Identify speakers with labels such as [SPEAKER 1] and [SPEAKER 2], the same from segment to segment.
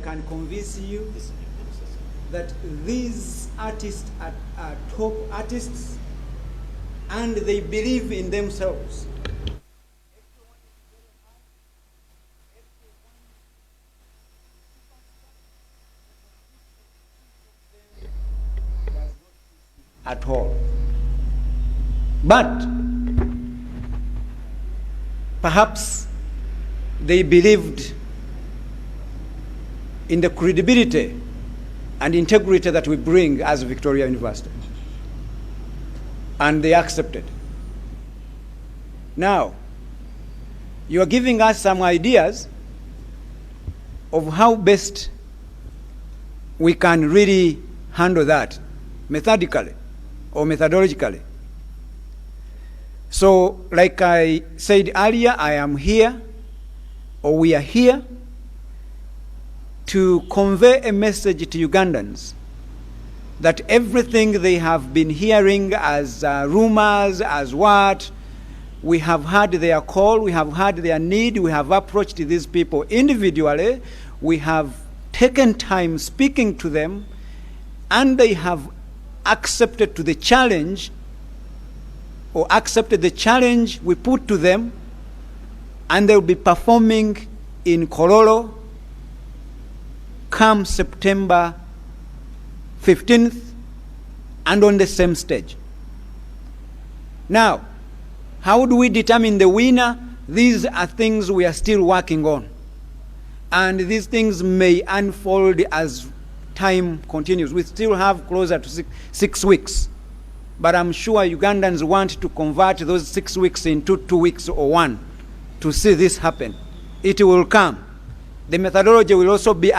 [SPEAKER 1] can convince you that these artists are top artists and they believe in themselves. At all. But perhaps they believed in the credibility and integrity that we bring as Victoria University. And they accepted. Now, you are giving us some ideas of how best we can really handle that methodically or methodologically. So, like I said earlier, I am here, or we are here, to convey a message to Ugandans that everything they have been hearing as rumors, as what, we have heard their call, we have heard their need, we have approached these people individually, we have taken time speaking to them, and they have accepted to the challenge, or accepted the challenge we put to them, and they'll be performing in Kololo come September 15th and on the same stage. Now, how do we determine the winner? These are things we are still working on. And these things may unfold as time continues. We still have closer to six weeks. But I'm sure Ugandans want to convert those 6 weeks into 2 weeks or 1 to see this happen. It will come. The methodology will also be it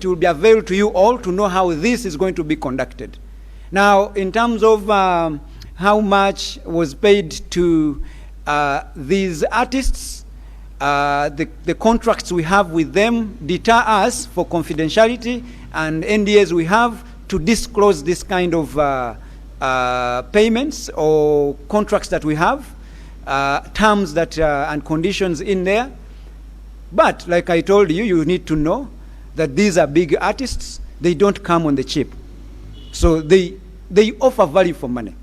[SPEAKER 1] will be available to you all to know how this is going to be conducted. Now, in terms of how much was paid to these artists, the contracts we have with them deter us for confidentiality, and NDAs we have to disclose this kind of payments or contracts that we have, terms that and conditions in there. But like I told you, you need to know that these are big artists. They don't come on the cheap. So they offer value for money.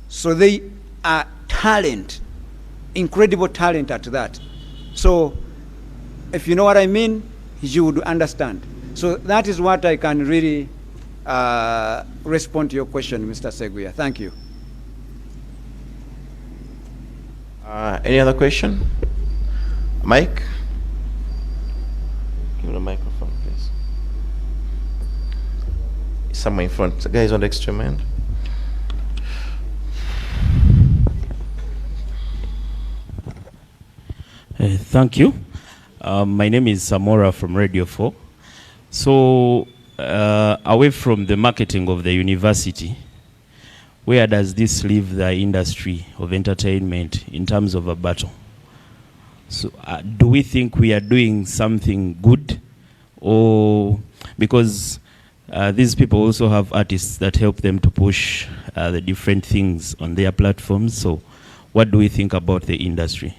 [SPEAKER 1] So they are talent, incredible talent at that. So if you know what I mean, you would understand. So that is what I can really respond to your question, Mr. Seguya. Thank you.
[SPEAKER 2] Any other question? Mike? Give me the microphone, please. Somewhere in front. The guys on the extreme end.
[SPEAKER 3] Thank you. My name is Samora from Radio 4. So, away from the marketing of the university, where does this leave the industry of entertainment in terms of a battle? So, do we think we are doing something good? Or because these people also have artists that help them to push the different things on their platforms. So, what do we think about the industry?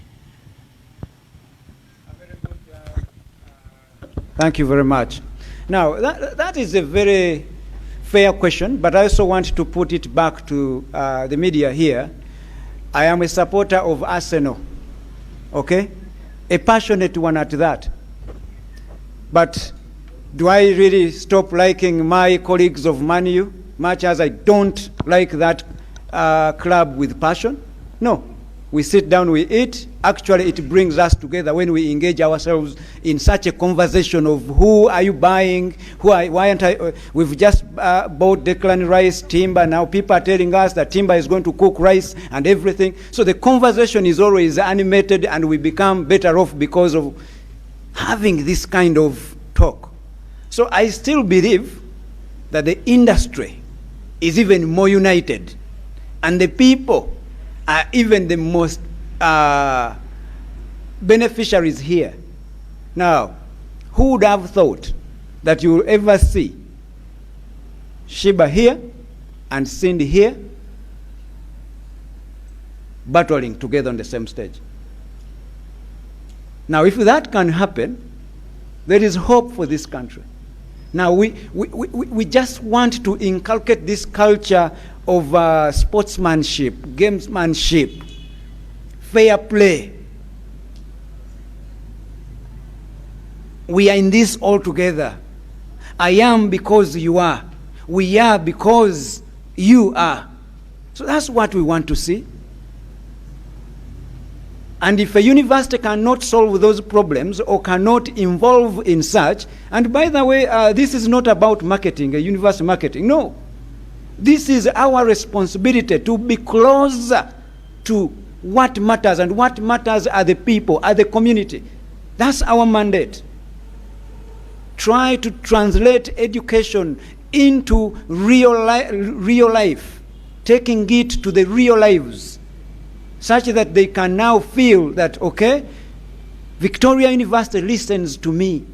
[SPEAKER 1] Thank you very much. Now, that is a very fair question, but I also want to put it back to the media here. I am a supporter of Arsenal, okay? A passionate one at that. But do I really stop liking my colleagues of Man U, much as I don't like that club with passion? No. We sit down, we eat. Actually, it brings us together when we engage ourselves in such a conversation of who are you buying, why aren't I, we've just bought Declan Rice, Timber, now people are telling us that Timber is going to cook rice and everything. So the conversation is always animated and we become better off because of having this kind of talk. So I still believe that the industry is even more united and the people are even the most beneficiaries here. Now, who would have thought that you will ever see Sheebah here and Cindy here battling together on the same stage? Now, if that can happen, there is hope for this country. Now, we just want to inculcate this culture of sportsmanship, gamesmanship, fair play. We are in this all together. I am because you are. We are because you are. So that's what we want to see. And if a university cannot solve those problems or cannot involve in such, and by the way, this is not about marketing, university marketing, no. This is our responsibility to be closer to what matters, and what matters are the people, are the community. That's our mandate. Try to translate education into real life, taking it to the real lives, such that they can now feel that, okay, Victoria University listens to me.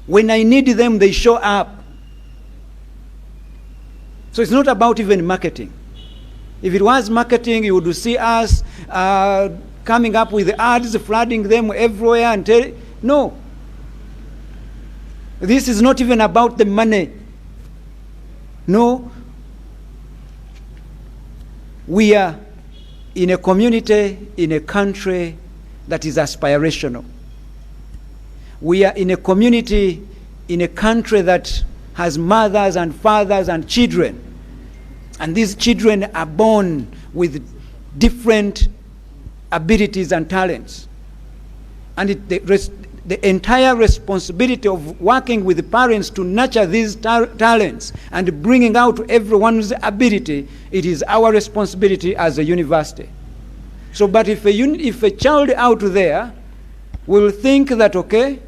[SPEAKER 1] When I need them, they show up. So it's not about even marketing. If it was marketing, you would see us coming up with ads, flooding them everywhere and no. This is not even about the money. No. We are in a community, in a country that is aspirational. We are in a community, in a country that has mothers and fathers and children. And these children are born with different abilities and talents. And the entire responsibility of working with the parents to nurture these talents and bringing out everyone's ability, it is our responsibility as a university. So, but if a child out there will think that, okay,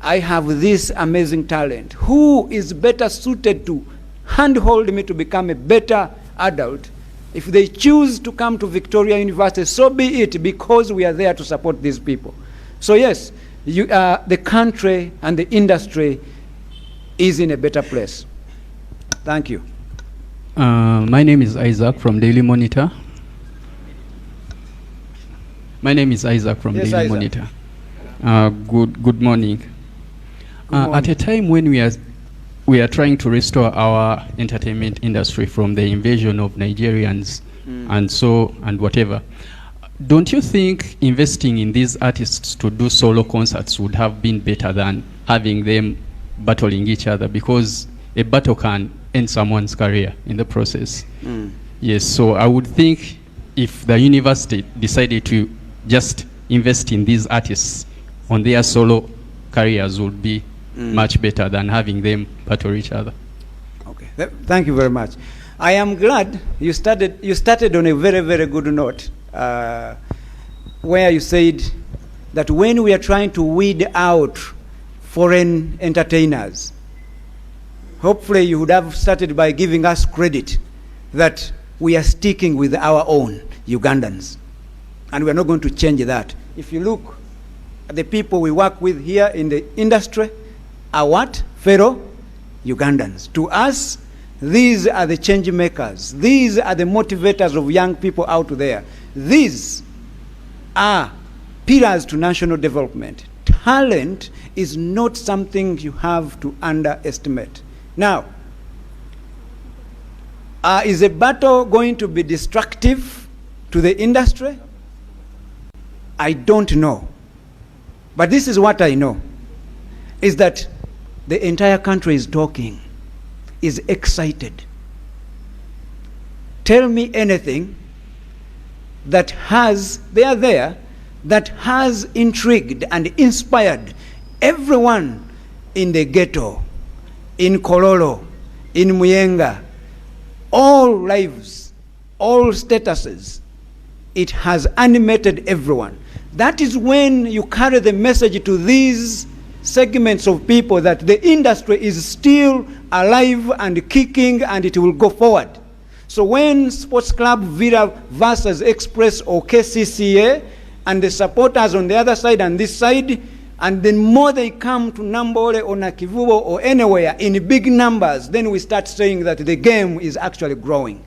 [SPEAKER 1] I have this amazing talent, who is better suited to handhold me to become a better adult? If they choose to come to Victoria University, so be it, because we are there to support these people. So yes, the country and the industry is in a better place. Thank you.
[SPEAKER 4] My name is Isaac from Daily Monitor.
[SPEAKER 1] Yes,
[SPEAKER 4] Daily
[SPEAKER 1] Isaac.
[SPEAKER 4] Monitor. Good morning. At a time when we are trying to restore our entertainment industry from the invasion of Nigerians and whatever, don't you think investing in these artists to do solo concerts would have been better than having them battling each other? Because a battle can end someone's career in the process. Yes, so I would think if the university decided to just invest in these artists on their solo careers would be much better than having them battle each other.
[SPEAKER 1] Okay, thank you very much. I am glad you started on a very, very good note, where you said that when we are trying to weed out foreign entertainers, hopefully you would have started by giving us credit that we are sticking with our own Ugandans, and we are not going to change that. If you look at the people we work with here in the industry, are what? Fellow Ugandans. To us, these are the change makers. These are the motivators of young people out there. These are pillars to national development. Talent is not something you have to underestimate. Now, is a battle going to be destructive to the industry? I don't know. But this is what I know, is that the entire country is talking, is excited. Tell me anything that has intrigued and inspired everyone in the ghetto, in Kololo, in Muyenga, all lives, all statuses. It has animated everyone. That is when you carry the message to these segments of people that the industry is still alive and kicking and it will go forward. So when Sports Club Villa versus Express or KCCA and the supporters on the other side and this side, and then more they come to Nambole or Nakivubo or anywhere in big numbers, then we start saying that the game is actually growing.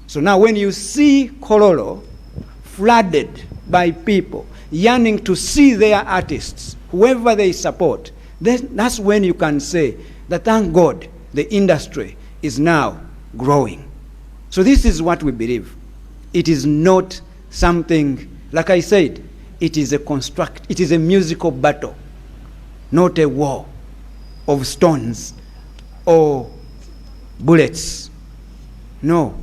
[SPEAKER 1] So now when you see Kololo flooded by people, yearning to see their artists, whoever they support, then that's when you can say that, thank God, the industry is now growing. So this is what we believe. It is not something, like I said, it is a musical battle, not a war of stones or bullets. No,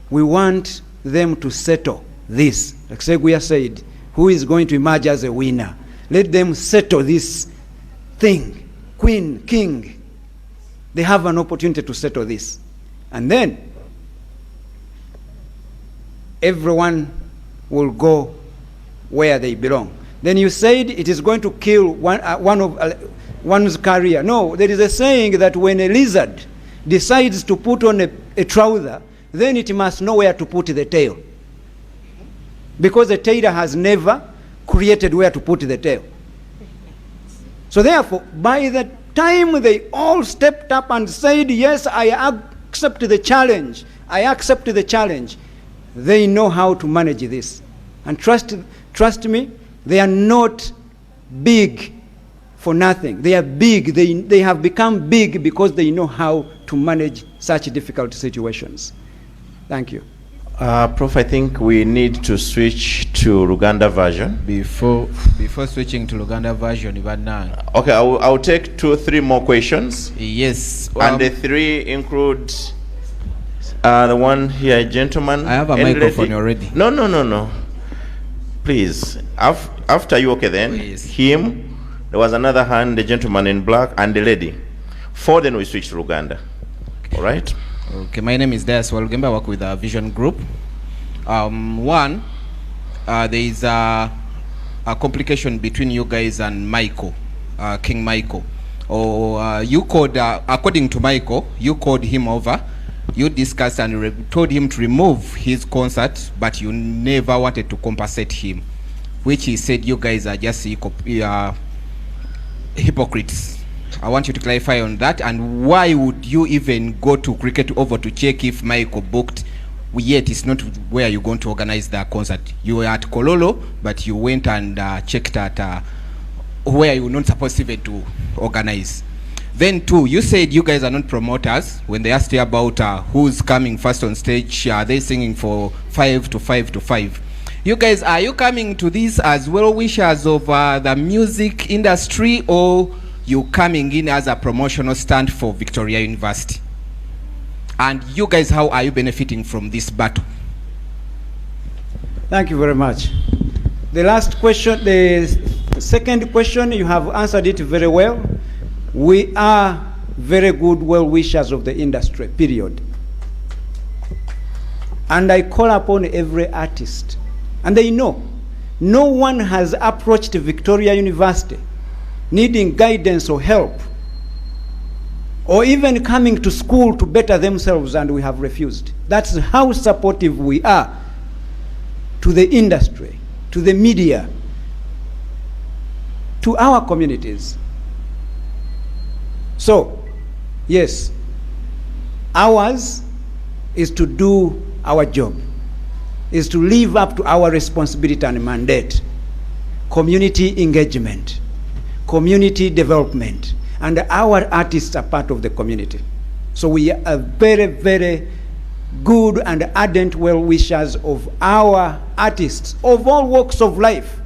[SPEAKER 1] we want them to settle this. Like Seguya said, who is going to emerge as a winner? Let them settle this thing. Queen, king, they have an opportunity to settle this. And then everyone will go where they belong. Then you said it is going to kill one's career. No, there is a saying that when a lizard decides to put on a trouser, then it must know where to put the tail. Because the tailor has never created where to put the tail. So therefore, by the time they all stepped up and said, yes, I accept the challenge, they know how to manage this. And trust me, they are not big for nothing. They are big. They have become big because they know how to manage such difficult situations. Thank you.
[SPEAKER 2] Prof, I think we need to switch to Luganda version.
[SPEAKER 5] Before switching to Luganda version,
[SPEAKER 2] okay, I'll take 2-3 more questions.
[SPEAKER 5] Yes.
[SPEAKER 2] And the 3 include the one here, gentleman.
[SPEAKER 5] I have a microphone already.
[SPEAKER 2] No. Please, after you, okay then.
[SPEAKER 5] Please.
[SPEAKER 2] Him, there was another hand, the gentleman in black, and the lady. 4, then we switch to Luganda. All right?
[SPEAKER 5] Okay, my name is Dias Walugembe. I work with a vision group. One, there is a complication between you guys and Michael, King Michael. You called, according to Michael, you called him over. You discussed and told him to remove his concert, but you never wanted to compensate him, which he said you guys are just hypocrites. I want you to clarify on that, and why would you even go to Cricket Over to check if Michael booked, yet it's not where you're going to organize the concert. You were at Kololo, but you went and checked at where you're not supposed even to organize. Then 2, you said you guys are not promoters. When they asked you about who's coming first on stage, are they singing for 5 to 5 to 5? You guys, are you coming to this as well-wishers of the music industry, or you coming in as a promotional stand for Victoria University? And you guys, how are you benefiting from this battle?
[SPEAKER 1] Thank you very much. The last question, the second question, you have answered it very well. We are very good well-wishers of the industry, period. And I call upon every artist, and they know, no one has approached Victoria University needing guidance or help, or even coming to school to better themselves, and we have refused. That's how supportive we are to the industry, to the media, to our communities. So, yes, ours is to do our job, is to live up to our responsibility and mandate, community engagement, community development, and our artists are part of the community. So we are very, very good and ardent well-wishers of our artists of all walks of life,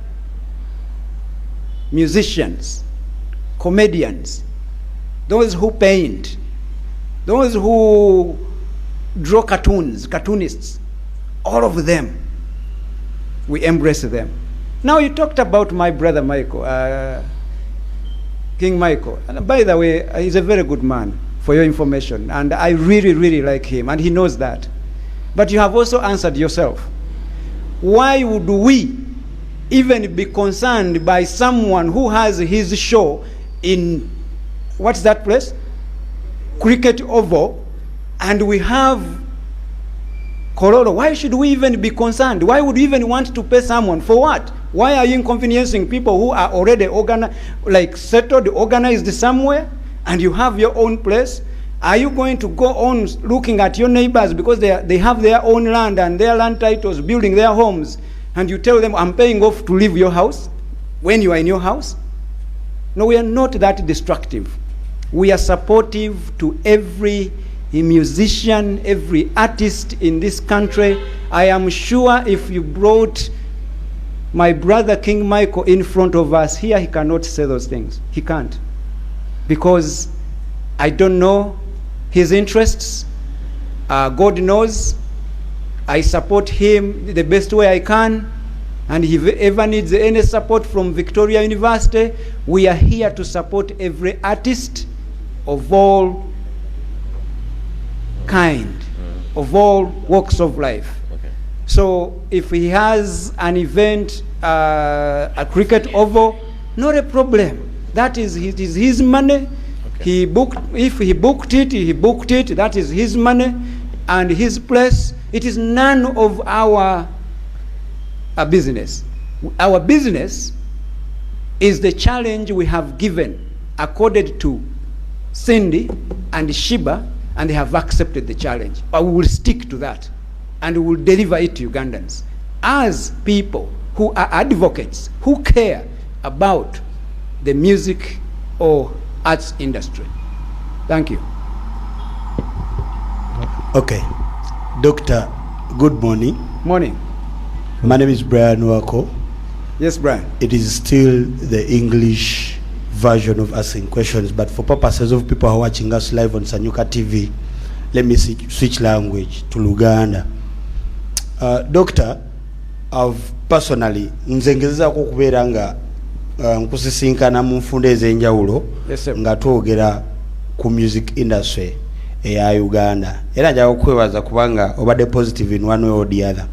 [SPEAKER 1] musicians, comedians, those who paint, those who draw cartoonists, all of them, we embrace them. Now you talked about my brother Michael, King Michael. And by the way, he's a very good man, for your information, and I really, really like him, and he knows that. But you have also answered yourself. Why would we even be concerned by someone who has his show in, what's that place? Cricket Oval, and we have Kololo? Why should we even be concerned? Why would we even want to pay someone? For what? Why are you inconveniencing people who are already settled, organized somewhere, and you have your own place? Are you going to go on looking at your neighbors because they have their own land and their land titles, building their homes, and you tell them, I'm paying off to leave your house? when you are in your house. No, we are not that destructive. We are supportive to every musician, every artist in this country. I am sure if you brought my brother King Michael in front of us here, he cannot say those things. He can't. Because I don't know his interests. God knows. I support him the best way I can. And if he ever needs any support from Victoria University, we are here to support every artist of all kind, of all walks of life.
[SPEAKER 2] Okay.
[SPEAKER 1] So if he has an event, a cricket oval, not a problem. That is his money.
[SPEAKER 2] Okay.
[SPEAKER 1] If he booked it, that is his money and his place. It is none of our business. Our business is the challenge we have given according to Cindy and Sheebah, and they have accepted the challenge. But we will stick to that and we will deliver it to Ugandans as people who are advocates, who care about the music or arts industry. Thank you.
[SPEAKER 6] Okay. Doctor, good morning.
[SPEAKER 1] Morning.
[SPEAKER 6] My name is Brian Wako.
[SPEAKER 1] Yes, Brian.
[SPEAKER 6] It is still the English version of asking questions, but for purposes of people who are watching us live on Sanyuka TV, let me switch language to Luganda. Doctor, I've personally nzengeza ko kubeera nga nkusisinkana mu nfunda ez'enjawulo nga twogera ku music industry eya Uganda. Era njagala okwebaza kubanga obadde positive in one way or the other.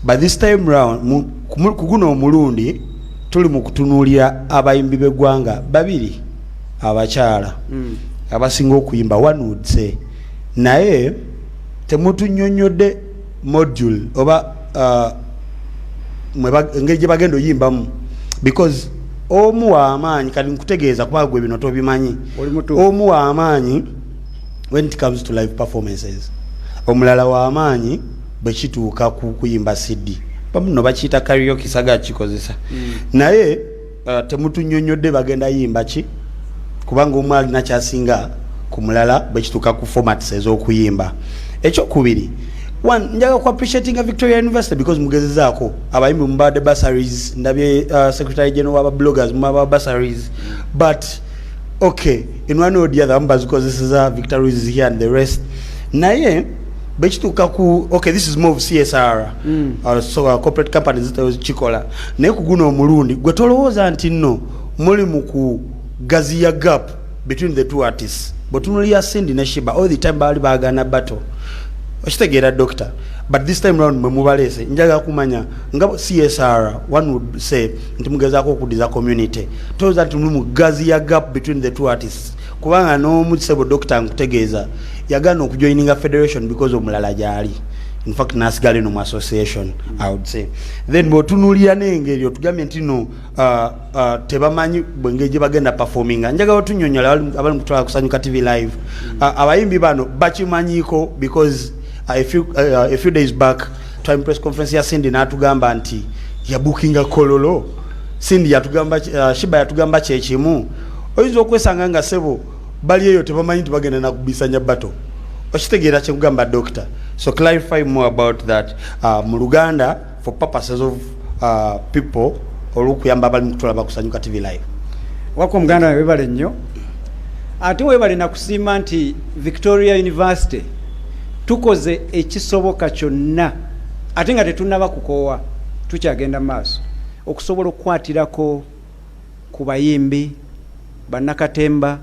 [SPEAKER 6] But this time round, kuguno omulundi tuli mu kutunuulira abayimbi b'eggwanga babiri abakyala abasinga okuyimba, one would say, naye temutunnyonnyodde module oba engeri gye bagenda oyimbamu, because omu w'amaanyi, kati nkutegeeza kuba gwe bino tobimanyi, omu w'amaanyi when it comes to live performances, omulala w'amaanyi bwe kituuka ku kuyimba CD. Bamuno bakiyita karaoke saga kikozesa. Naye temutunnyonnyodde bagenda yimba ki, kubanga omu alina kyasinga ku mulala bwe kituuka ku formats ez'okuyimba. Ekyokubiri, one, njaga ku appreciating Victoria University because mugezezaako abayimbi mubadde bursaries, ndabye secretary general waba bloggers mubaba bursaries, but okay, in one or the other mubazikozeseza Victoria is here and the rest. Naye bechituka ku, okay, this is more of CSR so corporate companies chikola naye kuguno omulundi gwe tolowooza nti nno muli mu kugaziya gap between the two artists. Botunulia Cindy ne Sheebah all the time bali bagana battle. Okitegeera doctor, but this time round mwemubalese njaga kumanya nga CSR one would say nti mugezaako okudiza community tolowooza nti muli mu gaziya gap between the two artists, kubanga n'omusebo doctor nkutegeeza yagana okujoininga federation because omulala gyali, in fact nasigale no association I would say. Then botunuulira n'engeri otugambye nti no tebamanyi bwengeri gye bagenda performinga, njagala otunnyonnyola abali mukutwala ku Sanyuka TV live abayimbi bano bakimanyiiko because a few days back time press conference ya Cindy n'atugamba nti yabukinga kololo. Cindy yatugamba Sheebah yatugamba kyekimu, oyinza okwesanga nga sebo bali eyo tebamanyi nti bagenda nakubisanya bato. Okitegeera kye kugamba doctor, so clarify more about that mu Luganda for purposes of people olw'okuyamba abali mukutulaba ku Sanyuka TV live.
[SPEAKER 1] Wako muganda webale nnyo, ate webale nakusiima nti Victoria University tukoze ekisoboka kyonna ate nga tetunnaba kukoowa, tukyagenda maaso okusobola okukwatirako ku bayimbi, bannakatemba,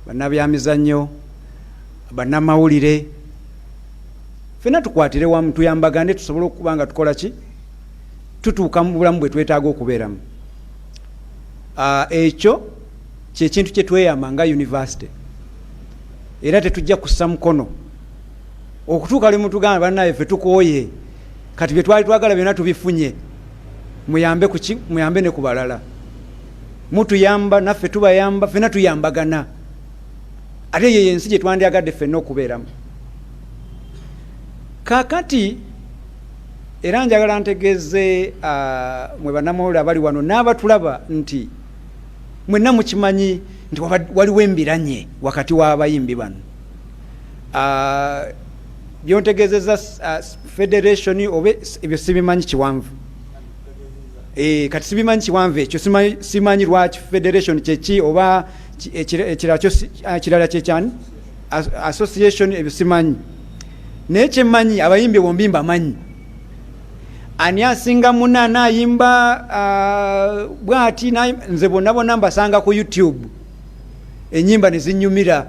[SPEAKER 1] bannabyamizannyo, bannamawulire, ffenna tukwatire wamu tuyambagane tusobole okuba nga tukola ki, tutuuka mu bulamu bwe twetaaga okubeeramu. Ekyo kyekintu kye tweyama nga university, era tetujja kussa mukono okutuuka limu tugamba bannaye ffe tukooye kati bye twali twagala byonna tubifunye, muyambe kuki, muyambe ne ku balala, mutuyamba naffe tubayamba, ffenna tuyambagana, ate ye yensi gye twandyagadde ffenna okubeeramu. Kaakati era njagala ntegeeze mwe bannamawulire abali wano n'abatulaba nti mwenna mukimanyi nti waliwo embiranye wakati w'abayimbi bano. Byontegeezezza federation oba ebyo sibimanyi kiwanvu. Kati sibimanyi kiwanvu ekyo simanyi lwaki federation kyeki oba ekirala kyekyani association ebyo simanyi. Naye kyemmanyi abayimbi bombi mbamanyi. Ani asinga munna anayimba bwati nze bonna mbasanga ku YouTube enyimba ne zinyumira.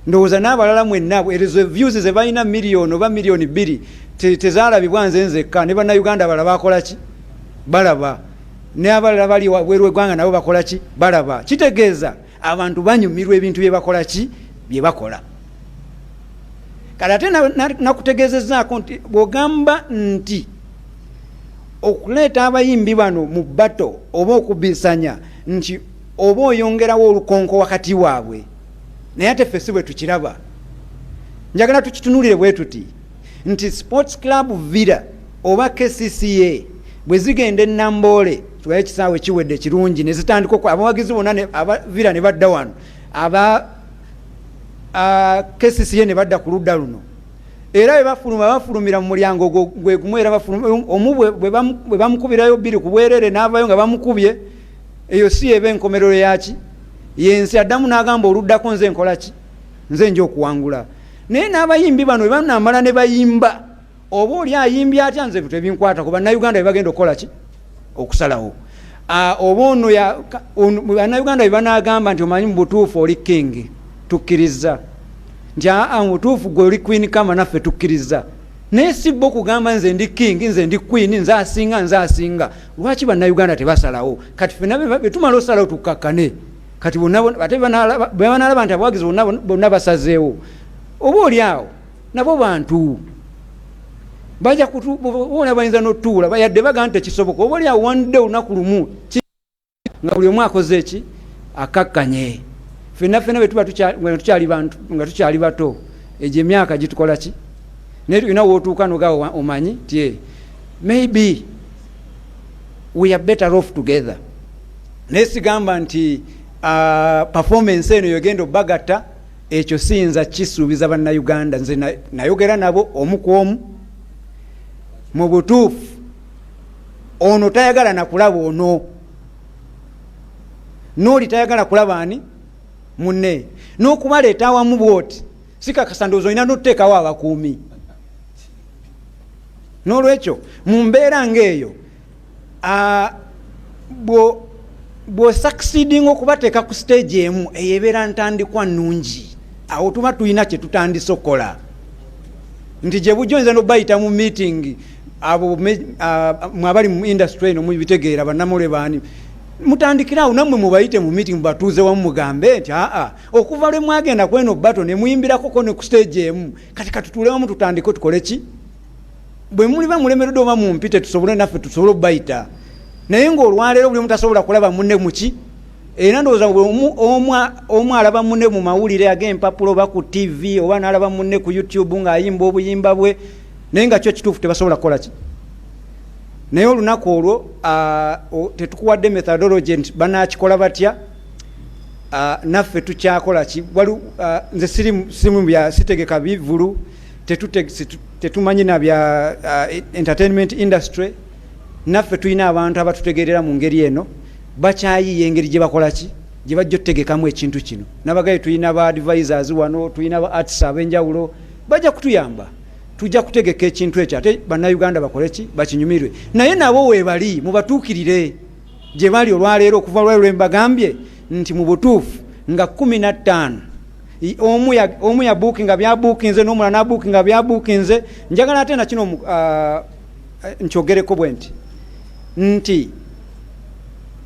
[SPEAKER 1] Ndowooza n'abalala mwenna ezo views ze balina miliyoni oba miliyoni 2 tezaalabibwa nze nzekka, ne bannayuganda abalala bakola ki? Balaba. Ne abalala bali wabweru w'eggwanga nabo bakola ki? Balaba. Kitegeeza abantu banyumirwa ebintu bye bakola ki? Bye bakola. Kale ate nakutegeezezzaako nti bw'ogamba nti okuleeta abayimbi bano mu bato oba okubisanya nti oba oyongerawo olukonko wakati waabwe, naye ate ffe si bwe tukiraba. Njagala tukitunulire bwe tuti nti Sports Club Villa oba KCCA bwe zigenda e Namboole tuwaye ekisaawe Kiwedde kirungi ne zitandika abawagizi bonna aba Villa ne badda wano, aba KCCA ne badda ku ludda luno, era bafulumira mu mulyango gwe gumu, era omu bwe bamukubirayo 2 ku bwerere n'avayo nga bamukubye, eyo si eba enkomerero yaki yensi. Addamu n'agamba oluddako nze nkola ki? Nze nja okuwangula. Naye n'abayimbi bano bwe banamala ne bayimba, oba oli ayimbye atya nze tebinkwata kuba Bannayuganda bye bagenda okukola ki? Okusalawo. Oba ono Bannayuganda bye banagamba nti omanyi mu butuufu oli king, tukkiriza. Nti mu butuufu gwe oli queen kama naffe tukkiriza. Naye si bo kugamba nze ndi king, nze ndi queen, nze asinga. Lwaki Bannayuganda tebasalawo? Kati ffenna bwe tumala osalawo tukakkane. Kati ate banalaba nti abawagizi bonna basazeewo, oba oli awo nabo bantu bajja kutuula bayinza n'otuula bayadde bagamba nti tekisoboka. Oba oli awo one day olunaku lumu nga buli omu akoze eki? Akakkanye. Ffenna bwe tuba tukyali bantu nga tukyali bato, egyo emyaka gitukola ki? Naye tulina wootuuka nogawo omanyi ti maybe we are better off together. Naye sigamba nti performance eno yogenda obagatta, ekyo siyinza kisuubiza Bannayuganda. Nze nayogera nabo omu ku omu. Mu butuufu ono tayagala nakulaba ono, n'oli tayagala kulaba ani munne, n'okubaleeta awamu bwoti sikakasa ndowooza olina n'otuteekawo abakuumi. N'olwekyo mu mbeera ng'eyo bw'osucceeding okubateeka ku stage emu eyebeera ntandikwa nnungi, awo tuba tulina kye tutandise okukola. Nti gye bujjo nze n'obayita mu meeting abo mwabali mu industry eno mubitegeera bannamawulire baani, mutandikira awo nammwe mubayite mu meeting batuuze wamu mugambe nti okuva lwe mwagenda kweno bato ne muyimbirako ne ku stage emu, kati katutuule wamu tutandike tukole ki? Bwe muliba mulemeredde oba mumpite tusobole naffe tusobole okubayita. Naye ng'olwaleero buli mutasobola kulaba munne muki? Era ndowooza omu alaba munne mu mawulire ag'empapula oba ku TV oba n'alaba munne ku YouTube ng'ayimba obuyimba bwe, naye nga kyo kituufu tebasobola kukola ki? Naye olunaku olwo tetukuwadde methodology nti banakikola batya, naffe tukyakola ki? Nze sitegeka bivulu, tetumanyi na bya entertainment industry. Naffe tulina abantu abatutegeerera mu ngeri eno, bakyayiiya engeri gye bakola ki? Gye bajja otutegekamu ekintu kino. Nabagaye tulina ba advisors wano, tulina ba artists ab'enjawulo, bajja kutuyamba. Tujja kutegeka ekintu ekyo ate Bannayuganda bakole ki? Bakinyumirwe. Naye nabo weebali mubatuukirire gye bali olwaleero, okuva lwe mbagambye nti mu butuufu nga 15 omu yabuukinga byabuukinze n'omulala n'abuukinga byabuukinze. Njagala ate na kino nkyogereko bwe nti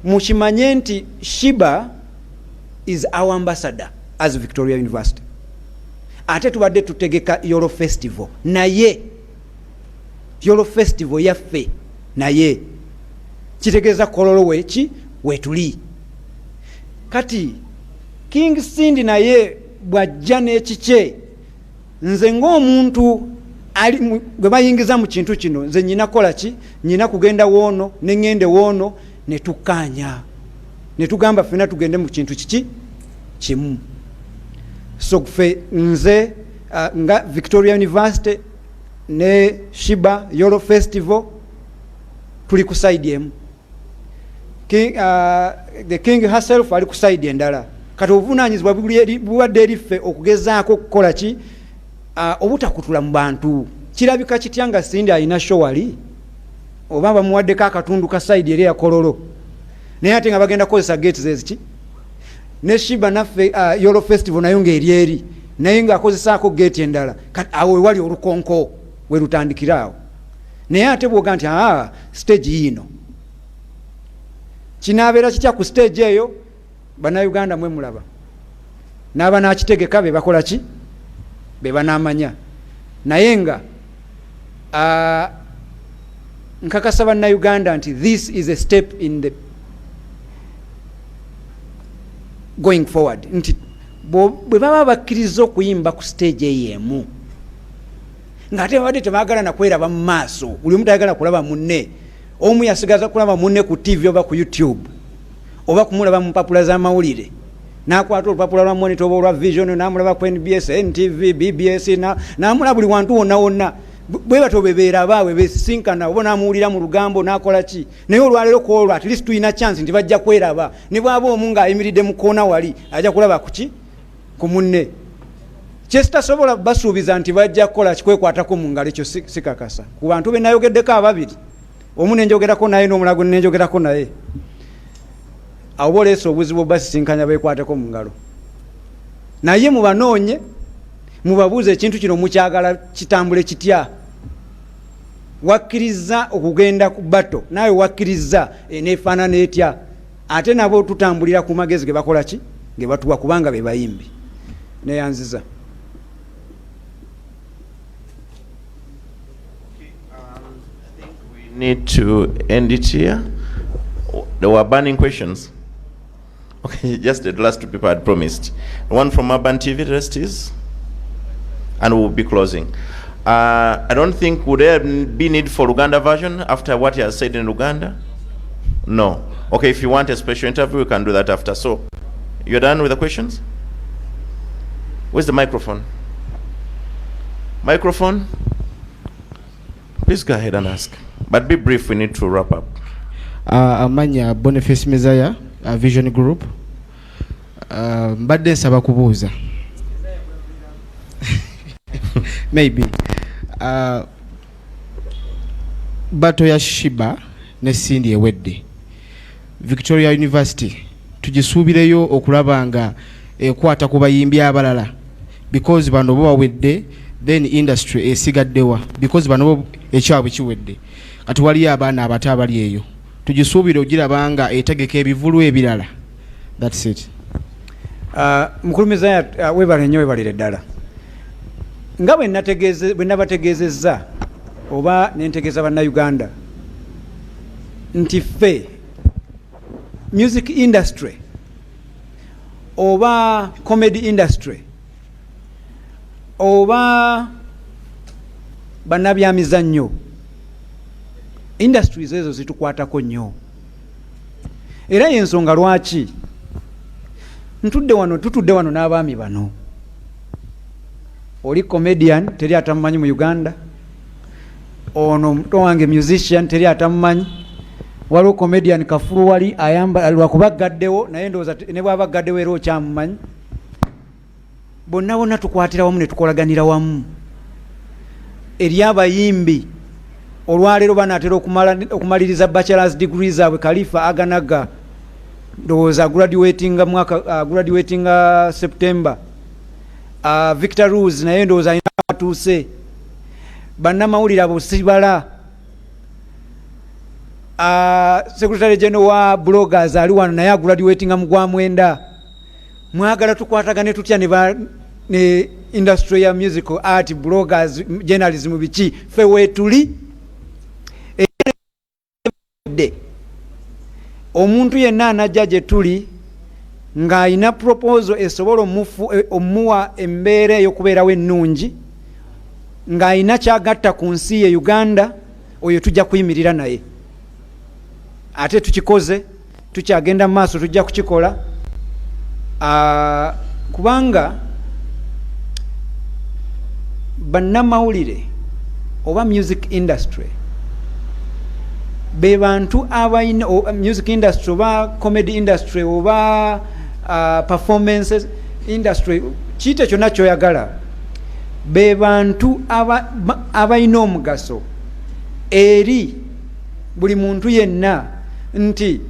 [SPEAKER 1] mukimanye nti Sheebah is our ambassador as Victoria University. Ate tubadde tutegeka Yolo Festival, naye Yolo Festival yaffe naye kitegeeza kololo weki wetuli. Kati King Cindy naye bwajja n'ekikye, nze ng'omuntu ali gwe bayingiza mu kintu kino nze nyina kola ki nyina kugenda woono ne ngende woono ne tukkaanya ne tugamba ffena tugende mu kintu kiki kimu. So ffe nze nga Victoria University ne Sheebah Yolo Festival tuli ku side emu. The king herself ali ku side endala. Kati obuvunaanyizibwa buwadde eri ffe okugezaako okukola ki obutakutula mu bantu. Kirabika kitya nga Sindi alina show wali oba bamuwaddeko akatundu ka side eri ya Kololo naye ate nga bagenda kukozesa gates eziki ne Sheebah naffe Yolo Festival nayo ng'eri eri naye ng'akozesaako gate endala awo wali olukonko we lutandikira awo naye ate bwoga nti stage yino kinaabeera kitya ku stage eyo bannayuganda mwe mulaba n'abanaakitegeka be bakola ki be banaamanya naye nga nkakasa bannayuganda nti this is a step in the going forward nti bwe baba bakkiriza okuyimba ku stage ey'emu ng'ate babadde tebaagala nakweraba mu maaso buli omu tayagala kulaba munne omu yasigaza kulaba munne ku TV oba ku YouTube oba kumulaba mu mpapula z'amawulire n'akwata olupapula lwa monitor oba olwa vision n'amulaba ku NBS, NTV, BBS n'amulaba buli wantu wonna wonna bwe bato bebeera abaawe besisinkana oba n'amuwulira mu lugambo n'akola ki naye olwaleero kwolwo at least tulina chance nti bajja kweraba ne bw'aba omu ng'ayimiridde mu koona wali ajja kulaba kuki ku munne kyesitasobola basuubiza nti bajja kukola kikwekwatako mu ngalo ekyo sikakasa ku bantu be nayogeddeko ababiri omu nenjogerako naye n'omulago nenjogerako naye awo boleesa obuzibu basisinkanya beekwateko mu ngalo naye mubanoonye mubabuuze ekintu kino mukyagala kitambule kitya wakkiriza okugenda ku bato naawe wakkiriza neefaanana etya ate nabo tutambulira ku magezi ge bakola ki ge batuwa kubanga be bayimbi neyanziza
[SPEAKER 2] Need to end it here. There were burning questions. Okay, just the last two people had promised. One from Urban TV, the rest is, and we'll be closing. I don't think would there be need for Uganda version after what he has said in Uganda. No. Okay, if you want a special interview, we can do that after. So, you're done with the questions? Where's the microphone? Microphone? Please go ahead and ask. But be brief, we need to wrap up.
[SPEAKER 7] Amanya Boniface Mezaya, Vision Group. Mbadde nsaba kubuuza. Maybe. Bato ya Sheebah ne Sindi ewedde. Victoria University tugisuubireyo okulaba nga ekwata ku bayimbi abalala because bano bo bawedde then industry esigaddewa because bano bo ekyabwe kiwedde kati waliyo abaana abato abali eyo tugisuubire ogiraba nga etegeka ebivulu ebirala. That's it.
[SPEAKER 1] Mukulumiza webale nnyo webalire ddala nga bwe nabategeezezza oba nentegeeza bannayuganda nti ffe music industry oba comedy industry oba bannabyamizannyo industries ezo zitukwatako nnyo era yensonga lwaki tutudde wano n'abaami bano oli comedian teri atamumanyi mu Uganda ono muto wange musician teri atamumanyi waliwo comedian Kafulu wali ayamba lwakubagaddewo naye ndowooza ne bwabagaddewo era okyamumanyi bonna bonna tukwatira wamu ne tukolaganira wamu eri abayimbi olwaleero banaatera okumaliriza bachelors degree zaabwe Khalifa Aganaga ndowooza graduatinga September Victor Rose naye ndowooza alina atuuse bannamawulire abo sibala Secretary General wa bloggers ali wano naye graduatinga mu Gwamwenda mwagala tukwatagane tutya ne industry ya musical art bloggers journalism biki fe wetuli omuntu yenna anajja gye tuli ng'ayina proposal esobola omuwa embeera ey'okubeerawo ennungi ng'ayina kyagatta ku nsi ye Uganda, oyo tujja kuyimirira naye. Ate tukikoze, tukyagenda mu maaso tujja kukikola. Kubanga bannamawulire oba music industry be bantu abayina music industry oba comedy industry oba performances industry kiyite kyonna kyoyagala be bantu abayina omugaso eri buli muntu yenna nti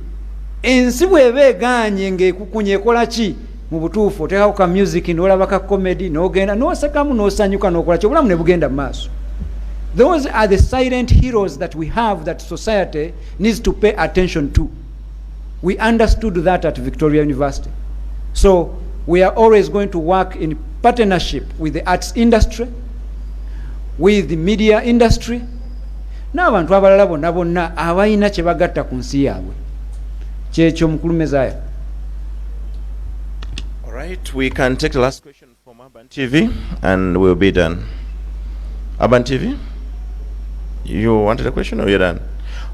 [SPEAKER 1] ensi bw'eba egaanye ng'ekukunya ekola ki mu butuufu oteekako ka music n'olaba ka comedy n'ogenda n'osekamu n'osanyuka n'okola ki obulamu ne bugenda mu maaso. Those are the silent heroes that we have that society needs to pay attention to. We understood that at Victoria University. So we are always going to work in partnership with the arts industry, with the media industry, n'abantu abalala bonna bonna abayina kye bagatta ku nsi yaabwe. Kyekyo mukulu Mezaya.
[SPEAKER 2] All right, we can take the last question from Urban TV and we'll be done. Urban TV? You wanted a question or you're done?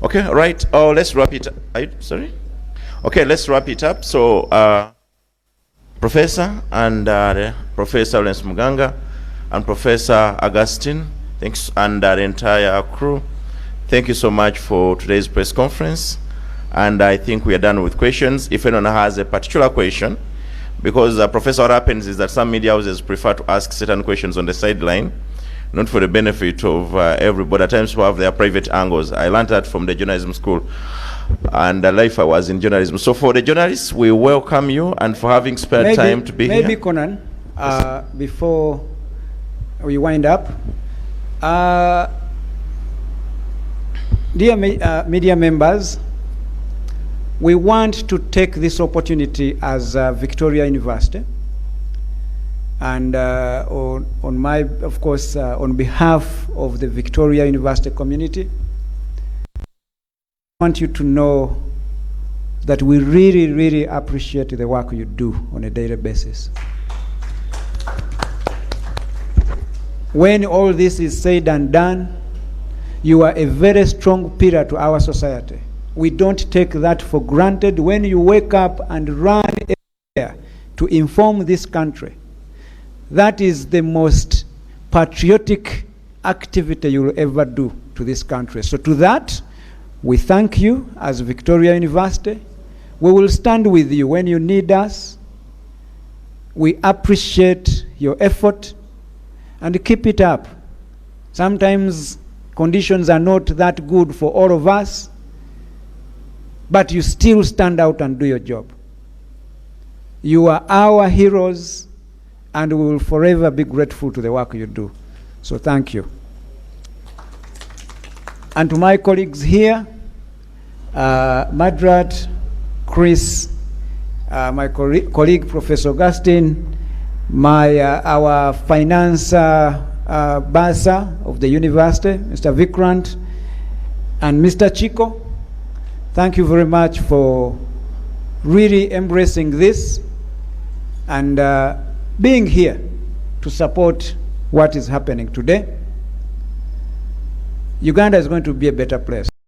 [SPEAKER 2] Okay, all right. Oh, let's wrap it up. Sorry? Okay, let's wrap it up. So, Professor and Professor Lawrence Muganga and Professor Augustine, thanks, and the entire crew, thank you so much for today's press conference. And I think we are done with questions. If anyone has a particular question, because Professor, what happens is that some media houses prefer to ask certain questions on the sideline, not for the benefit of everybody. At times we have their private angles. I learned that from the journalism school and the life I was in journalism. So for the journalists, we welcome you and for having spared time to be here.
[SPEAKER 1] Maybe Conan, before we wind up, dear media members, we want to take this opportunity as Victoria University and on my, of course, on behalf of the Victoria University community, I want you to know that we really, really appreciate the work you do on a daily basis. When all this is said and done, you are a very strong pillar to our society. We don't take that for granted. When you wake up and run everywhere to inform this country, that is the most patriotic activity you will ever do to this country. So to that, we thank you as Victoria University. We will stand with you when you need us. We appreciate your effort and keep it up. Sometimes conditions are not that good for all of us, but you still stand out and do your job. You are our heroes, and we will forever be grateful to the work you do. So thank you. And to my colleagues here, Madrat, Chris, my colleague Professor Augustine, our finance bursar of the university, Mr. Vikrant, and Mr. Chico, thank you very much for really embracing this and being here to support what is happening today. Uganda is going to be a better place.